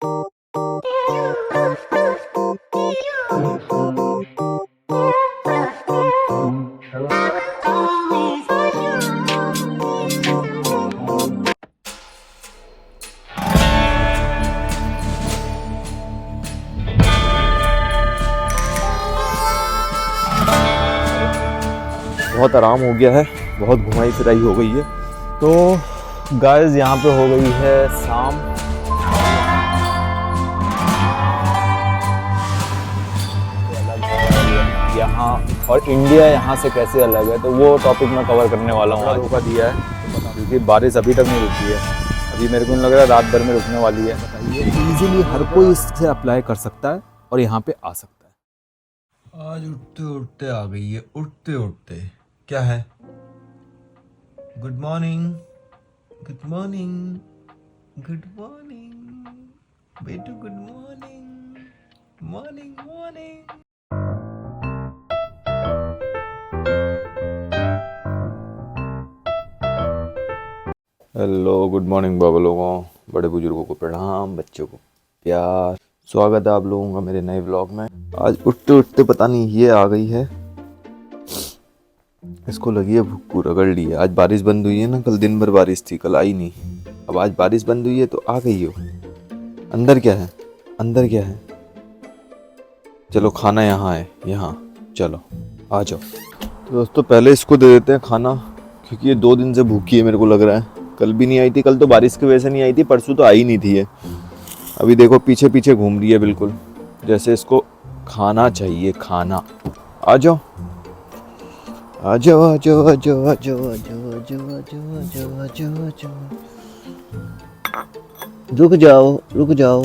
बहुत आराम हो गया है, बहुत घुमाई फिराई हो गई है। तो गाइस यहाँ पे हो गई है शाम। यहाँ और इंडिया यहाँ से कैसे अलग है, तो वो टॉपिक मैं कवर करने वाला हूँ। आज का दिया है क्योंकि बारिश अभी तक नहीं रुकी है। अभी मेरे को नहीं लग रहा रात भर में रुकने वाली है। बताइए, इजीली हर कोई इससे अप्लाई कर सकता है और यहाँ पे आ सकता है। आज उठते उठते आ गई है, उठते उठते क्या है। Good morning, good morning, good morning बेटू, good morning, morning morning. Hello, good morning बाबा लोगों, बड़े बुजुर्गों को प्रणाम, बच्चों को प्यार। स्वागत है आप लोगों का मेरे नए व्लॉग में। आज उठते उठते पता नहीं ये आ गई है, इसको लगी है भूख, रगड़ ली है। आज बारिश बंद हुई है ना, कल दिन भर बारिश थी, कल आई नहीं। अब आज बारिश बंद हुई है तो आ गई हो। अंदर क्या है, अंदर क्या है? चलो खाना यहाँ है, यहाँ चलो आ जाओ। तो दोस्तों पहले इसको दे देते हैं खाना, क्योंकि ये 2 दिन से भूखी है मेरे को लग रहा है। कल भी नहीं आई थी, कल तो बारिश की वजह से नहीं आई थी, परसों तो आई नहीं थी ये। अभी देखो पीछे पीछे घूम रही है बिल्कुल, जैसे इसको खाना चाहिए, खाना। आ जाओ आ जाओ आ जाओ आ जाओ आ जाओ आ जाओ आ जाओ आ जाओ आ जाओ आ जाओ। रुक जाओ रुक जाओ,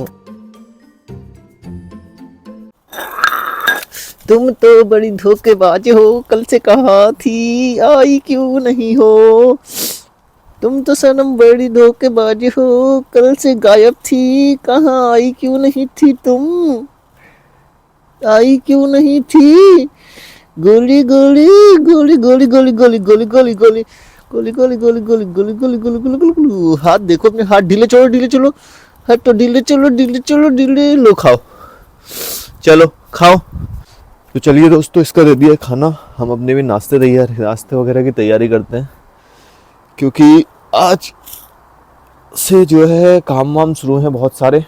तुम तो बड़ी धोखेबाज हो, कल से कहा थी आई क्यों नहीं हो। तुम तो सनम बड़ी धोखेबाज हो, कल से गायब थी, कहाँ आई क्यों नहीं थी तुम, आई क्यों नहीं थी। गोली गोली गोली गोली गोली गोली गोली गोली गोली गोली गोली गोली गोली गोली गोली गोली गोली गोली। हाथ देखो अपने, हाथ ढीले चलो, ढीले चलो, हाथ तो ढीले चलो, ढीले चलो, ढीले। लो खाओ, चलो खाओ। तो चलिए दोस्तों, इसका दे दिया खाना। हम अपने भी नाश्ते वगैरह की तैयारी करते हैं, क्योंकि आज से जो है काम वाम शुरू हैं बहुत सारे।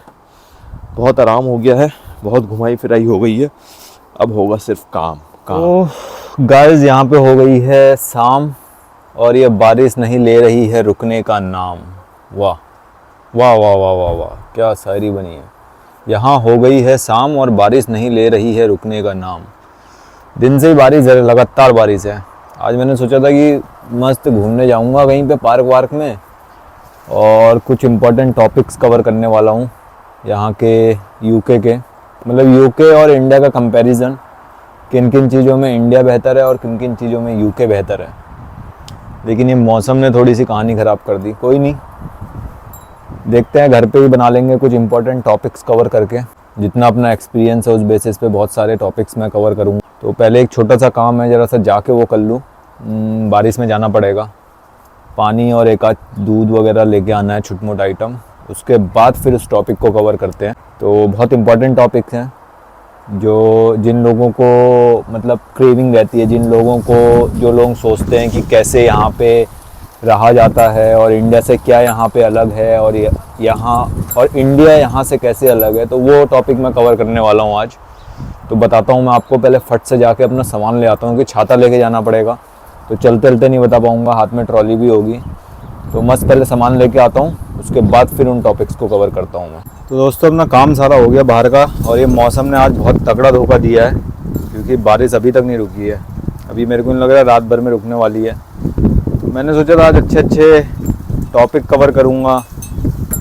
बहुत आराम हो गया है, बहुत घुमाई फिराई हो गई है, अब होगा सिर्फ काम। तो गाइस यहाँ पे हो गई है शाम और ये बारिश नहीं ले रही है रुकने का नाम। वाह वाह वाह वाह वाह वाह, क्या शायरी बनी है। यहाँ हो गई है शाम और बारिश नहीं ले रही है रुकने का नाम। दिन से ही बारिश है, लगातार बारिश है। आज मैंने सोचा था कि मस्त घूमने जाऊँगा कहीं पे पार्क वार्क में, और कुछ इम्पोर्टेंट टॉपिक्स कवर करने वाला हूँ यहाँ के, यूके के, मतलब यूके और इंडिया का कंपैरिजन, किन किन चीज़ों में इंडिया बेहतर है और किन किन चीज़ों में यूके बेहतर है। लेकिन ये मौसम ने थोड़ी सी कहानी ख़राब कर दी। कोई नहीं, देखते हैं, घर पे ही बना लेंगे कुछ इंपॉर्टेंट टॉपिक्स कवर करके। जितना अपना एक्सपीरियंस है उस बेसिस पे बहुत सारे टॉपिक्स मैं कवर करूँगा। तो पहले एक छोटा सा काम है, ज़रा सा जाके वो कर लूँ। बारिश में जाना पड़ेगा, पानी और एक आध दूध वगैरह लेके आना है, छोट मोट आइटम। उसके बाद फिर उस टॉपिक को कवर करते हैं। तो बहुत इंपॉर्टेंट टॉपिक्स हैं, जो जिन लोगों को मतलब क्रेविंग रहती है, जिन लोगों को, जो लोग सोचते हैं कि कैसे यहाँ पे रहा जाता है और इंडिया से क्या यहाँ पे अलग है, और यहाँ और इंडिया यहाँ से कैसे अलग है, तो वो टॉपिक मैं कवर करने वाला हूँ आज। तो बताता हूँ मैं आपको। पहले फट से जाके अपना सामान ले आता हूँ, कि छाता लेके जाना पड़ेगा, तो चलते चलते नहीं बता पाऊँगा, हाथ में ट्रॉली भी होगी। तो मस्त पहले सामान लेके आता हूँ, उसके बाद फिर उन टॉपिक्स को कवर करता हूँ मैं। तो दोस्तों अपना काम सारा हो गया बाहर का, और ये मौसम ने आज बहुत तगड़ा धोखा दिया है, क्योंकि बारिश अभी तक नहीं रुकी है। अभी मेरे को नहीं लग रहा रात भर में रुकने वाली है। तो मैंने सोचा था आज अच्छे अच्छे टॉपिक कवर करूँगा,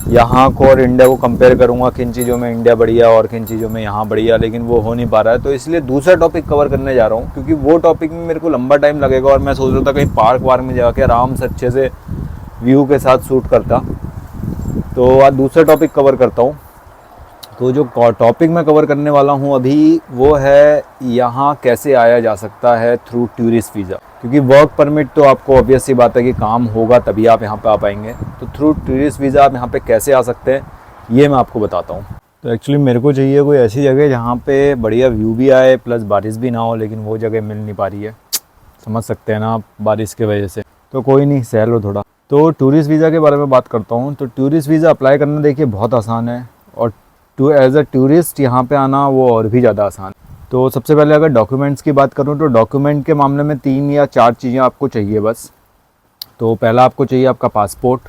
यहाँ को और इंडिया को कंपेयर करूँगा, किन चीज़ों में इंडिया बढ़िया और किन चीज़ों में यहाँ बढ़िया, लेकिन वो हो नहीं पा रहा है। तो इसलिए दूसरा टॉपिक कवर करने जा रहा हूँ, क्योंकि वो टॉपिक में मेरे को लंबा टाइम लगेगा, और मैं सोच रहा था कहीं पार्क वार्क में जाके आराम से अच्छे से व्यू के साथ शूट करता। तो आज दूसरा टॉपिक कवर करता हूँ। तो जो टॉपिक मैं कवर करने वाला हूँ अभी, वो है यहाँ कैसे आया जा सकता है थ्रू टूरिस्ट वीज़ा। क्योंकि वर्क परमिट तो आपको ऑब्वियस सी बात है कि काम होगा तभी आप यहाँ पे आ पाएंगे। तो थ्रू टूरिस्ट वीज़ा आप यहाँ पे कैसे आ सकते हैं, ये मैं आपको बताता हूँ। तो एक्चुअली मेरे को चाहिए कोई ऐसी जगह जहाँ पे बढ़िया व्यू भी आए प्लस बारिश भी ना हो, लेकिन वो जगह मिल नहीं पा रही है, समझ सकते हैं ना आप, बारिश की वजह से। तो कोई नहीं, सह लो थोड़ा। तो टूरिस्ट वीज़ा के बारे में बात करता हूँ। तो टूरिस्ट वीज़ा अप्लाई करना देखिए बहुत आसान है, और एज अ टूरिस्ट यहाँ पे आना वो और भी ज़्यादा आसान। तो सबसे पहले अगर डॉक्यूमेंट्स की बात करूँ तो डॉक्यूमेंट के मामले में 3 या 4 चीज़ें आपको चाहिए बस। तो पहला आपको चाहिए आपका पासपोर्ट,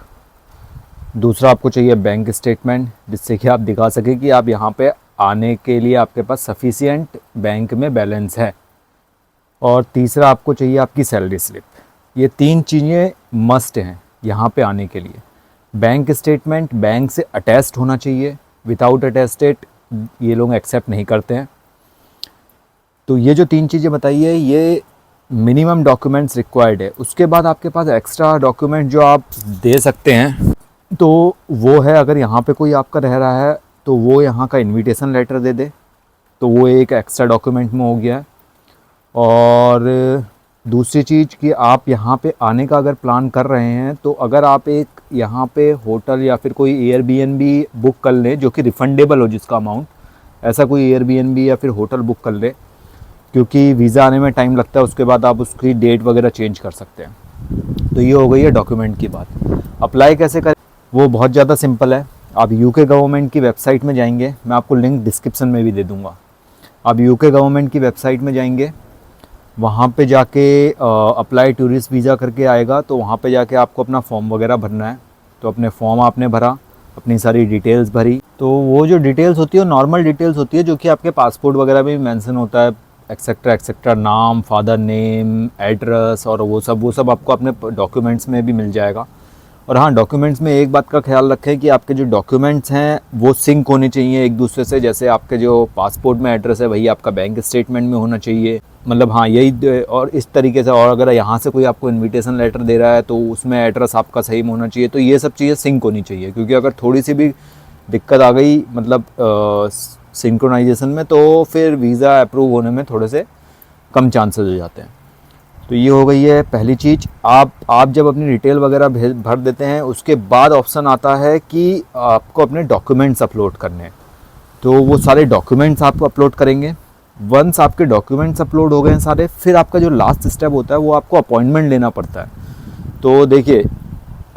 दूसरा आपको चाहिए बैंक स्टेटमेंट जिससे कि आप दिखा सकें कि आप यहाँ पे आने के लिए आपके पास सफिशिएंट बैंक में बैलेंस है, और तीसरा आपको चाहिए आपकी सैलरी स्लिप। ये 3 चीज़ें मस्ट हैं यहाँ पे आने के लिए। बैंक स्टेटमेंट बैंक से अटैच्ड होना चाहिए, विदाउट अटैस्टेड ये लोग एक्सेप्ट नहीं करते हैं। तो ये जो 3 चीज़ें बताई है ये मिनिमम डॉक्यूमेंट्स रिक्वायर्ड है। उसके बाद आपके पास एक्स्ट्रा डॉक्यूमेंट जो आप दे सकते हैं तो वो है, अगर यहाँ पे कोई आपका रह रहा है तो वो यहाँ का इनविटेशन लेटर दे दे, तो वो एक एक्स्ट्रा डॉक्यूमेंट में हो गया है। और दूसरी चीज़ कि आप यहाँ पे आने का अगर प्लान कर रहे हैं तो अगर आप एक यहाँ पे होटल या फिर कोई एयरबीएनबी बुक कर लें जो कि रिफंडेबल हो जिसका अमाउंट, ऐसा कोई एयरबीएनबी या फिर होटल बुक कर लें, क्योंकि वीज़ा आने में टाइम लगता है, उसके बाद आप उसकी डेट वगैरह चेंज कर सकते हैं। तो ये हो गई है डॉक्यूमेंट की बात। अप्लाई कैसे करें वो बहुत ज़्यादा सिंपल है। आप यूके गवर्नमेंट की वेबसाइट में जाएंगे, मैं आपको लिंक डिस्क्रिप्शन में भी दे दूँगा। आप यूके गवर्नमेंट की वेबसाइट में जाएंगे, वहाँ पे जाके अप्लाई टूरिस्ट वीज़ा करके आएगा, तो वहाँ पे जाके आपको अपना फॉर्म वगैरह भरना है। तो अपने फॉर्म आपने भरा, अपनी सारी डिटेल्स भरी, तो वो जो डिटेल्स होती है वो नॉर्मल डिटेल्स होती है जो कि आपके पासपोर्ट वगैरह में भी मेंशन होता है, एक्सेट्रा एक्सेट्रा, नाम, फादर नेम, एड्रेस, और वो सब आपको अपने डॉक्यूमेंट्स में भी मिल जाएगा। और हाँ, डॉक्यूमेंट्स में एक बात का ख्याल रखें कि आपके जो डॉक्यूमेंट्स हैं वो सिंक होने चाहिए एक दूसरे से। जैसे आपके जो पासपोर्ट में एड्रेस है वही आपका बैंक स्टेटमेंट में होना चाहिए, मतलब हाँ यही, और इस तरीके से। और अगर यहाँ से कोई आपको इन्विटेशन लेटर दे रहा है तो उसमें एड्रेस आपका सही में होना चाहिए। तो ये सब चीज़ें सिंक होनी चाहिए, क्योंकि अगर थोड़ी सी भी दिक्कत आ गई मतलब सिंक्रोनाइजेशन में, तो फिर वीज़ा अप्रूव होने में थोड़े से कम चांसेस हो जाते हैं। तो ये हो गई है पहली चीज़। आप जब अपनी डिटेल वगैरह भर देते हैं उसके बाद ऑप्शन आता है कि आपको अपने डॉक्यूमेंट्स अपलोड करने हैं। तो वो सारे डॉक्यूमेंट्स आप अपलोड करेंगे। वंस आपके डॉक्यूमेंट्स अपलोड हो गए हैं सारे, फिर आपका जो लास्ट स्टेप होता है वो आपको अपॉइंटमेंट लेना पड़ता है। तो देखिए,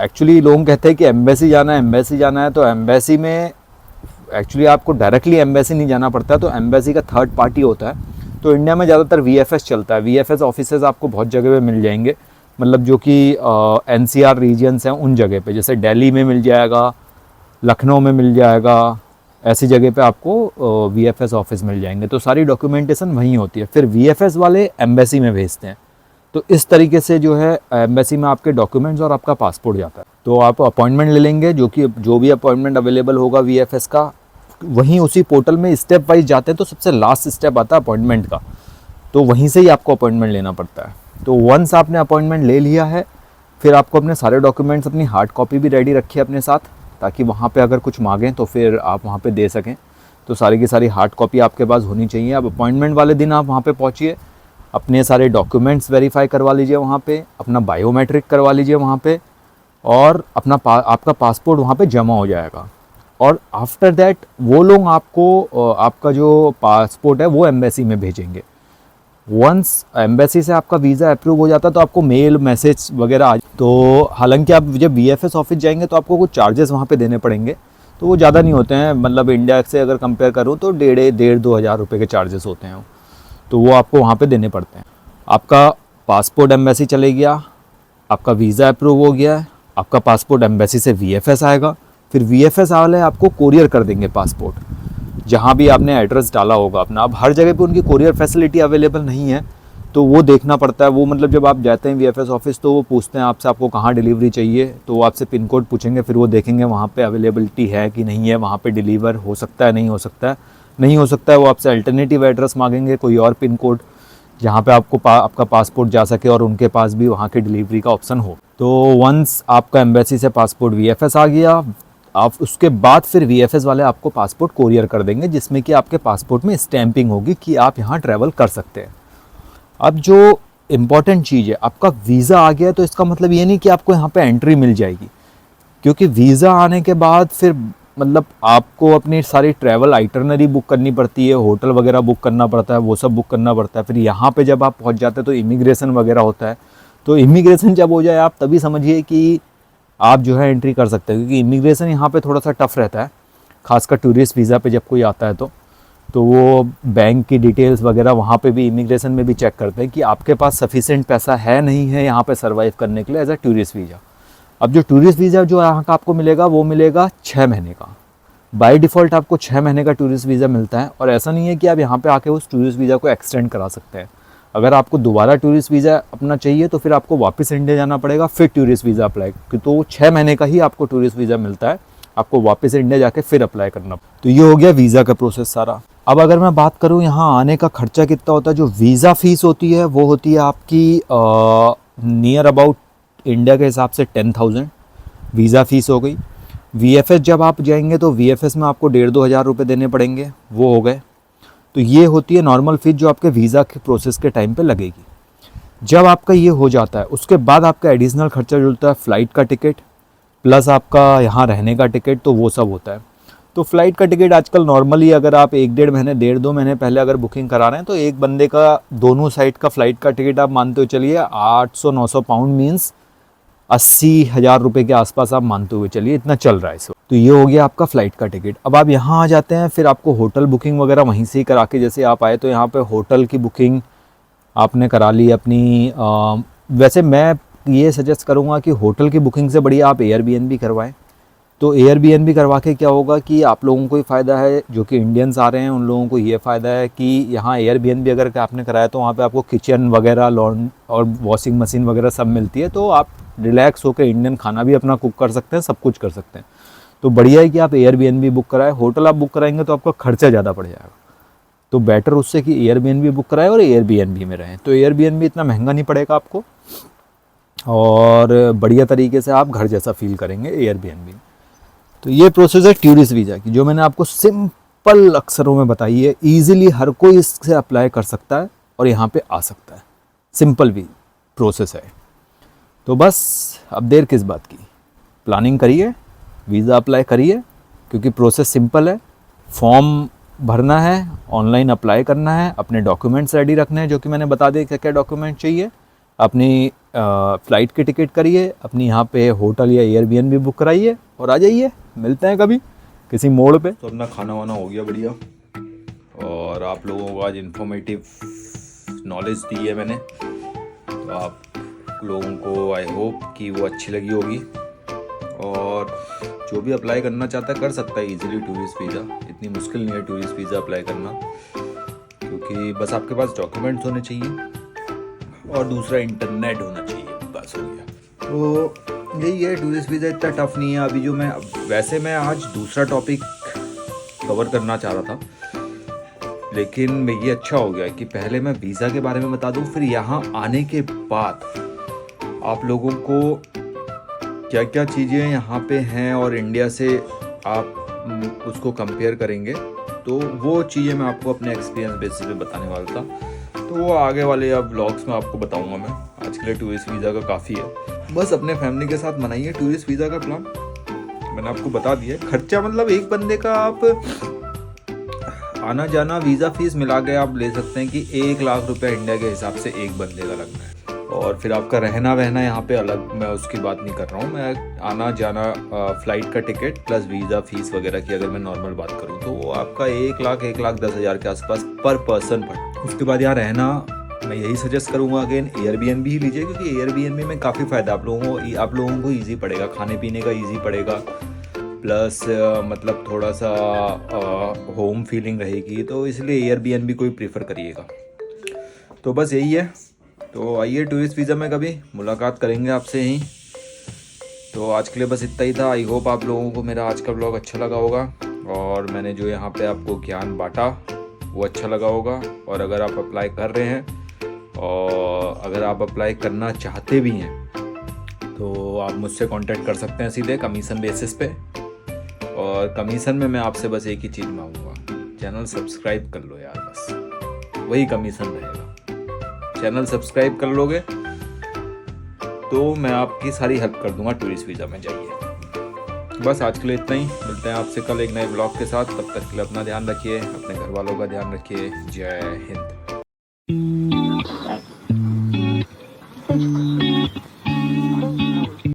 एक्चुअली लोग कहते हैं कि एम्बेसी जाना है, एम्बेसी जाना है। तो एम्बेसी में एक्चुअली आपको डायरेक्टली एम्बेसी नहीं जाना पड़ता है, तो एम्बेसी का थर्ड पार्टी होता है। तो इंडिया में ज़्यादातर वीएफएस चलता है। वीएफएस ऑफिसेज आपको बहुत जगह पे मिल जाएंगे, मतलब जो कि एनसीआर रीजन्स हैं उन जगह पे, जैसे दिल्ली में मिल जाएगा, लखनऊ में मिल जाएगा, ऐसी जगह पे आपको वीएफएस ऑफिस मिल जाएंगे। तो सारी डॉक्यूमेंटेशन वहीं होती है, फिर वीएफएस वाले एम्बेसी में भेजते हैं। तो इस तरीके से जो है एम्बेसी में आपके डॉक्यूमेंट्स और आपका पासपोर्ट जाता है। तो आप अपॉइंटमेंट ले लेंगे, जो भी अपॉइंटमेंट अवेलेबल होगा वीएफएस का, वहीं उसी पोर्टल में स्टेप वाइज जाते हैं। तो सबसे लास्ट स्टेप आता है अपॉइंटमेंट का, तो वहीं से ही आपको अपॉइंटमेंट लेना पड़ता है। तो वंस आपने अपॉइंटमेंट ले लिया है, फिर आपको अपने सारे डॉक्यूमेंट्स, अपनी हार्ड कॉपी भी रेडी रखिए अपने साथ, ताकि वहाँ पे अगर कुछ मांगें तो फिर आप वहाँ पे दे सकें। तो सारी की सारी हार्ड कॉपी आपके पास होनी चाहिए। अब अपॉइंटमेंट वाले दिन आप वहाँ पे पहुँचिए, अपने सारे डॉक्यूमेंट्स वेरीफाई करवा लीजिए वहाँ पे, अपना बायोमेट्रिक करवा लीजिए वहाँ पे, और आपका पासपोर्ट वहाँ पे जमा हो जाएगा। और आफ्टर दैट वो लोग आपको आपका जो पासपोर्ट है वो एम्बेसी में भेजेंगे। वंस एम्बेसी से आपका वीज़ा अप्रूव हो जाता है तो आपको मेल मैसेज वगैरह आ। तो हालांकि आप जब वीएफएस ऑफिस जाएंगे तो आपको कुछ चार्जेस वहाँ पे देने पड़ेंगे, तो वो ज़्यादा नहीं होते हैं, मतलब इंडिया से अगर कंपेयर करूँ तो 1,500-2 हज़ार रुपये के चार्जेस होते हैं, तो वो आपको वहाँ पे देने पड़ते हैं। आपका पासपोर्ट एम्बेसी चले गया, आपका वीज़ा अप्रूव हो गया है, आपका पासपोर्ट एम्बेसी से वीएफएस आएगा, फिर वीएफएस वाले आपको कोरियर कर देंगे पासपोर्ट, जहाँ भी आपने एड्रेस डाला होगा अपना। अब हर जगह पे उनकी कोरियर फैसिलिटी अवेलेबल नहीं है, तो वो देखना पड़ता है। वो मतलब जब आप जाते हैं वीएफएस ऑफिस तो वो पूछते हैं आपसे आपको कहाँ डिलीवरी चाहिए, तो वो आपसे पिन कोड पूछेंगे, फिर वो देखेंगे वहाँ पे अवेलेबिलिटी है कि नहीं है, वहाँ पे डिलीवर हो सकता है, नहीं हो सकता है। नहीं हो सकता है वो आपसे अल्टरनेटिव एड्रेस मांगेंगे, कोई और पिन कोड जहाँ पे आपका पासपोर्ट जा सके और उनके पास भी वहाँ की डिलीवरी का ऑप्शन हो। तो वंस आपका एम्बेसी से पासपोर्ट वीएफएस आ गया, आप उसके बाद फिर वीएफएस वाले आपको पासपोर्ट कोरियर कर देंगे, जिसमें कि आपके पासपोर्ट में स्टैंपिंग होगी कि आप यहाँ ट्रैवल कर सकते हैं। अब जो इम्पॉर्टेंट चीज़ है, आपका वीज़ा आ गया तो इसका मतलब ये नहीं कि आपको यहाँ पे एंट्री मिल जाएगी, क्योंकि वीज़ा आने के बाद फिर मतलब आपको अपनी सारी ट्रैवल आइटनरी बुक करनी पड़ती है, होटल वगैरह बुक करना पड़ता है, वो सब बुक करना पड़ता है। फिर यहाँ पे जब आप पहुँच जाते हैं तो इमिग्रेशन वगैरह होता है। तो इमिग्रेशन जब हो जाए आप तभी समझिए कि आप जो है एंट्री कर सकते हैं, क्योंकि इमिग्रेशन यहाँ पे थोड़ा सा टफ रहता है, खासकर टूरिस्ट वीज़ा पे जब कोई आता है तो वो बैंक की डिटेल्स वगैरह वहाँ पे भी इमिग्रेशन में भी चेक करते हैं कि आपके पास सफिशिएंट पैसा है नहीं है यहाँ पे सर्वाइव करने के लिए एज अ टूरिस्ट वीज़ा। अब जो टूरिस्ट वीज़ा जो यहाँ का आपको मिलेगा वो मिलेगा 6 महीने का। बाय डिफ़ॉल्ट आपको 6 महीने का टूरिस्ट वीज़ा मिलता है, और ऐसा नहीं है कि आप यहाँ पे आके उस टूरिस्ट वीज़ा को एक्सटेंड करा सकते हैं। अगर आपको दोबारा टूरिस्ट वीज़ा अपना चाहिए तो फिर आपको वापस इंडिया जाना पड़ेगा, फिर टूरिस्ट वीज़ा अप्लाई, तो 6 महीने का ही आपको टूरिस्ट वीज़ा मिलता है, आपको वापस इंडिया जाके फिर अप्लाई करना। तो ये हो गया वीज़ा का प्रोसेस सारा। अब अगर मैं बात करूँ यहाँ आने का खर्चा कितना होता है, जो वीज़ा फ़ीस होती है वो होती है आपकी नियर अबाउट इंडिया के हिसाब से 10,000 वीज़ा फ़ीस हो गई। VFS जब आप जाएंगे तो VFS में आपको 1,500-2 हज़ार रुपये देने पड़ेंगे, वो हो गए। तो ये होती है नॉर्मल फ़ीस जो आपके वीज़ा के प्रोसेस के टाइम पे लगेगी। जब आपका ये हो जाता है उसके बाद आपका एडिशनल खर्चा जुड़ता है फ़्लाइट का टिकट प्लस आपका यहाँ रहने का टिकट, तो वो सब होता है। तो फ़्लाइट का टिकट आजकल नॉर्मली अगर आप 1-1.5 महीने 1.5-2 महीने पहले अगर बुकिंग करा रहे हैं तो एक बंदे का दोनों साइड का फ़्लाइट का टिकट आप मानते हो चलिए 800-900 पाउंड मीन्स 80,000 रुपये के आसपास आप मानते हुए चलिए, इतना चल रहा है इस वक्त। तो ये हो गया आपका फ़्लाइट का टिकट। अब आप यहाँ आ जाते हैं, फिर आपको होटल बुकिंग वगैरह वहीं से ही करा के, जैसे आप आए तो यहाँ पे होटल की बुकिंग आपने करा ली अपनी। वैसे मैं ये सजेस्ट करूँगा कि होटल की बुकिंग से बढ़िया आप एयरबीएनबी करवाएं। तो एयरबीएनबी करवा के क्या होगा कि आप लोगों को ही फ़ायदा है, जो कि इंडियंस आ रहे हैं उन लोगों को ये फ़ायदा है कि यहाँ एयरबीएनबी अगर आपने कराया तो वहाँ पे आपको किचन वगैरह लॉन और वॉशिंग मशीन वगैरह सब मिलती है, तो आप रिलैक्स होकर इंडियन खाना भी अपना कुक कर सकते हैं, सब कुछ कर सकते हैं। तो बढ़िया है कि आप एयरबीएनबी बुक कराएं। होटल आप बुक कराएंगे तो आपका खर्चा ज़्यादा पड़ जाएगा, तो बेटर उससे कि एयरबीएनबी बुक कराएं और एयरबीएनबी में रहें। तो एयरबीएनबी इतना महंगा नहीं पड़ेगा आपको और बढ़िया तरीके से आप घर जैसा फील करेंगे एयरबीएनबी। तो ये प्रोसेस है टूरिस्ट वीज़ा की, जो मैंने आपको सिंपल अक्षरों में बताई है। ईजिली हर कोई इससे अप्लाई कर सकता है और यहाँ पे आ सकता है, सिंपल भी प्रोसेस है। तो बस अब देर किस बात की, प्लानिंग करिए, वीज़ा अप्लाई करिए, क्योंकि प्रोसेस सिंपल है। फॉर्म भरना है, ऑनलाइन अप्लाई करना है, अपने डॉक्यूमेंट्स रेडी रखने हैं जो कि मैंने बता दिए क्या क्या डॉक्यूमेंट चाहिए, अपनी फ़्लाइट की टिकट करिए, अपनी यहाँ पे होटल या एयरबीएनबी बुक कराइए और आ जाइए। मिलते हैं कभी किसी मोड़ पे। तो अपना खाना वाना हो गया बढ़िया, और आप लोगों को आज इन्फॉर्मेटिव नॉलेज दी है मैंने, तो आप लोगों को आई होप कि वो अच्छी लगी होगी। और जो भी अप्लाई करना चाहता है कर सकता है इजीली टूरिस्ट वीज़ा, इतनी मुश्किल नहीं है टूरिस्ट वीज़ा अप्लाई करना, क्योंकि बस आपके पास डॉक्यूमेंट्स होने चाहिए और दूसरा इंटरनेट होना चाहिए, बस हो गया। तो यही है, टूरिस्ट वीज़ा इतना टफ नहीं है। अभी जो मैं आज दूसरा टॉपिक कवर करना चाह रहा था, लेकिन ये अच्छा हो गया कि पहले मैं वीज़ा के बारे में बता दूं, फिर यहाँ आने के बाद आप लोगों को क्या क्या चीज़ें यहाँ पे हैं और इंडिया से आप उसको कंपेयर करेंगे, तो वो चीज़ें मैं आपको अपने एक्सपीरियंस बेसिस पे बताने वाला था। तो वो आगे वाले अब व्लॉग्स में आपको बताऊंगा मैं। आज के लिए टूरिस्ट वीज़ा का काफ़ी है, बस अपने फैमिली के साथ मनाइए टूरिस्ट वीज़ा का प्लान। मैंने आपको बता दिया खर्चा, मतलब एक बंदे का आप आना जाना वीज़ा फीस मिला के आप ले सकते हैं कि 1 लाख रुपया इंडिया के हिसाब से एक बंदे का लगना है। और फिर आपका रहना वहना यहाँ पे अलग, मैं उसकी बात नहीं कर रहा हूँ। मैं आना जाना फ़्लाइट का टिकट प्लस वीज़ा फीस वगैरह की अगर मैं नॉर्मल बात करूँ तो वो आपका 1,10,000 के आसपास पर पर्सन पड़ता। उसके बाद यहाँ रहना मैं यही सजेस्ट करूँगा अगेन एयरबीएनबी ही लीजिए, क्योंकि एयरबीएनबी में काफ़ी फ़ायदा आप लोगों को ईजी पड़ेगा, खाने पीने का ईजी पड़ेगा, प्लस मतलब थोड़ा सा होम फीलिंग रहेगी, तो इसलिए एयरबीएनबी को ही प्रीफर करिएगा। तो बस यही है। तो आइए टूरिस्ट वीज़ा में कभी मुलाकात करेंगे आपसे यहीं। तो आज के लिए बस इतना ही था। आई होप आप लोगों को मेरा आज का ब्लॉग अच्छा लगा होगा और मैंने जो यहाँ पे आपको ज्ञान बांटा वो अच्छा लगा होगा। और अगर आप अप्लाई कर रहे हैं और अगर आप अप्लाई करना चाहते भी हैं तो आप मुझसे कांटेक्ट कर सकते हैं सीधे कमीशन बेसिस पे। और कमीशन में मैं आपसे बस एक ही चीज़ मांगूंगा, चैनल सब्सक्राइब कर लो यार, बस वही कमीशन रहेगा। चैनल सब्सक्राइब कर लोगे तो मैं आपकी सारी हेल्प कर दूंगा टूरिस्ट वीज़ा में। जाइए, बस आज के लिए इतना ही, मिलते हैं आपसे कल एक नए ब्लॉग के साथ। तब तक के लिए अपना ध्यान रखिए, अपने घर वालों का ध्यान रखिए। जय हिंद।